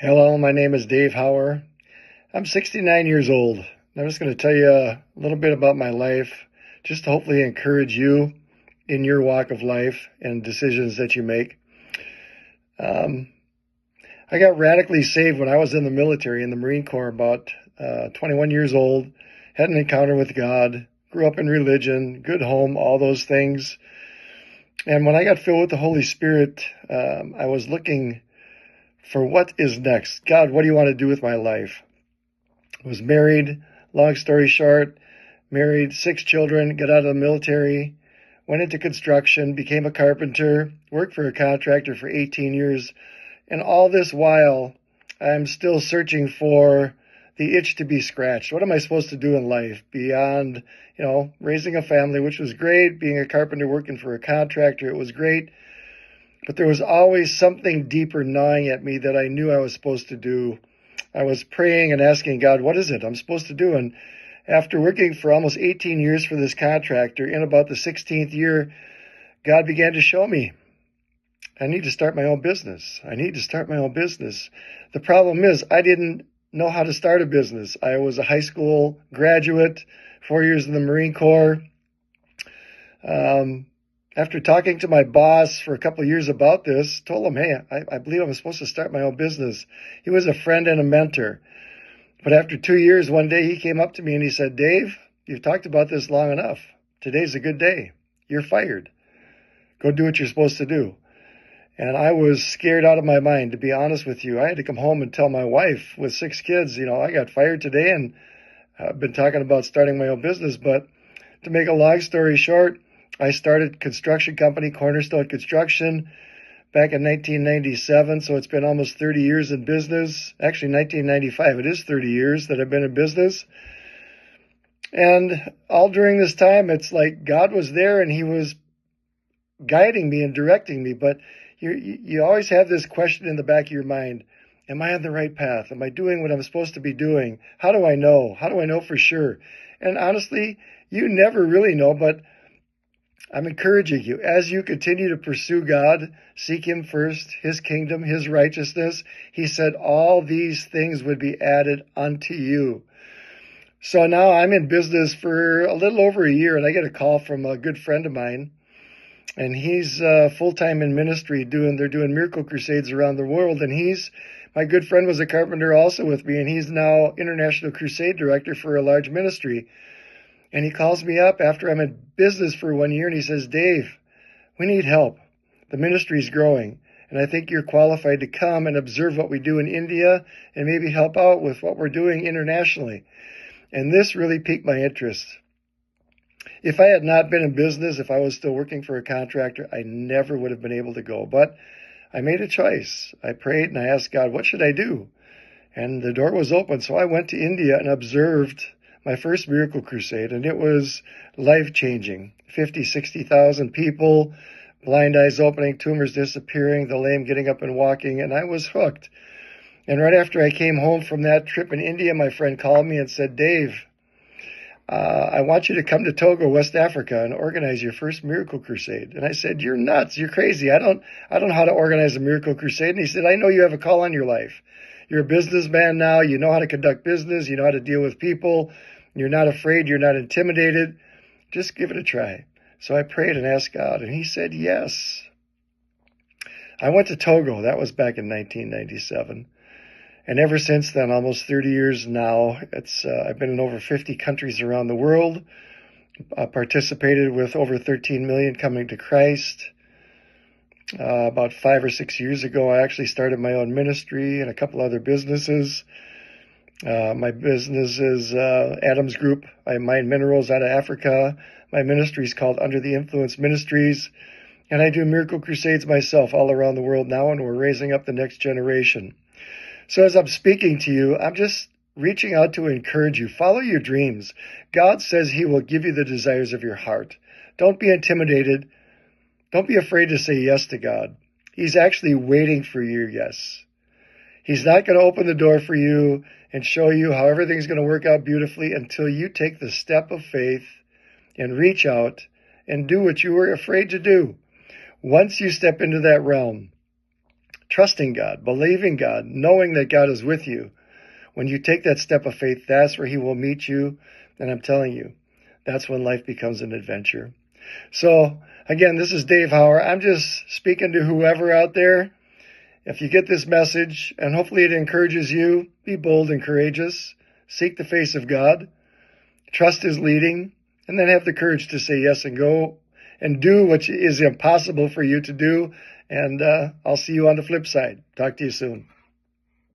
Hello, my name is Dave Hauer. I'm 69 years old. I'm just going to tell you a little bit about my life, just to hopefully encourage you in your walk of life and decisions that you make. I got radically saved when I was in the military, in the Marine Corps, about 21 years old, had an encounter with God, grew up in religion, good home, all those things. And when I got filled with the Holy Spirit, I was looking for what is next. God, what do you want to do with my life? I was married, long story short, married, 6 children, got out of the military, went into construction, became a carpenter, worked for a contractor for 18 years. And all this while, I'm still searching for the itch to be scratched. What am I supposed to do in life beyond, raising a family, which was great, being a carpenter, working for a contractor, it was great. But there was always something deeper gnawing at me that I knew I was supposed to do. I was praying and asking God, what is it I'm supposed to do? And after working for almost 18 years for this contractor, in about the 16th year, God began to show me, I need to start my own business. I need to start my own business. The problem is I didn't know how to start a business. I was a high school graduate, 4 years in the Marine Corps. After talking to my boss for a couple of years about this, told him, hey, I believe I'm supposed to start my own business. He was a friend and a mentor. But after 2 years, one day he came up to me and he said, Dave, you've talked about this long enough. Today's a good day. You're fired. Go do what you're supposed to do. And I was scared out of my mind, to be honest with you. I had to come home and tell my wife with 6 kids, I got fired today and I've been talking about starting my own business. But to make a long story short, I started a construction company, Cornerstone Construction, back in 1997. So it's been almost 30 years in business. Actually, 1995, it is 30 years that I've been in business. And all during this time, it's like God was there and he was guiding me and directing me. But you always have this question in the back of your mind. Am I on the right path? Am I doing what I'm supposed to be doing? How do I know? How do I know for sure? And honestly, you never really know, but I'm encouraging you, as you continue to pursue God, seek him first, his kingdom, his righteousness. He said all these things would be added unto you. So now I'm in business for a little over a year, and I get a call from a good friend of mine, and he's full-time in ministry. They're doing miracle crusades around the world, and my good friend was a carpenter also with me, and he's now international crusade director for a large ministry. And he calls me up after I'm in business for 1 year and he says, Dave, we need help. The ministry's growing. And I think you're qualified to come and observe what we do in India and maybe help out with what we're doing internationally. And this really piqued my interest. If I had not been in business, if I was still working for a contractor, I never would have been able to go. But I made a choice. I prayed and I asked God, what should I do? And the door was open. So I went to India and observed my first miracle crusade, and it was life-changing. 50, 60,000 people, blind eyes opening, tumors disappearing, the lame getting up and walking, and I was hooked. And right after I came home from that trip in India, my friend called me and said, Dave, I want you to come to Togo, West Africa, and organize your first miracle crusade. And I said, you're nuts, you're crazy. I don't know how to organize a miracle crusade. And he said, I know you have a call on your life. You're a businessman now. You know how to conduct business. You know how to deal with people. You're not afraid. You're not intimidated. Just give it a try. So I prayed and asked God, and he said yes. I went to Togo. That was back in 1997. And ever since then, almost 30 years now, I've been in over 50 countries around the world, participated with over 13 million coming to Christ. About 5 or 6 years ago, I actually started my own ministry and a couple other businesses. My business is Adams Group. I mine minerals out of Africa. My ministry is called Under the Influence Ministries. And I do miracle crusades myself all around the world now, and we're raising up the next generation. So as I'm speaking to you, I'm just reaching out to encourage you. Follow your dreams. God says he will give you the desires of your heart. Don't be intimidated. Don't be afraid to say yes to God. He's actually waiting for your yes. He's not going to open the door for you and show you how everything's going to work out beautifully until you take the step of faith and reach out and do what you were afraid to do. Once you step into that realm, trusting God, believing God, knowing that God is with you. When you take that step of faith, that's where he will meet you. And I'm telling you, that's when life becomes an adventure. So again, this is Dave Hauer. I'm just speaking to whoever out there. If you get this message, and hopefully it encourages you, be bold and courageous. Seek the face of God. Trust his leading. And then have the courage to say yes and go and do what is impossible for you to do. And I'll see you on the flip side. Talk to you soon.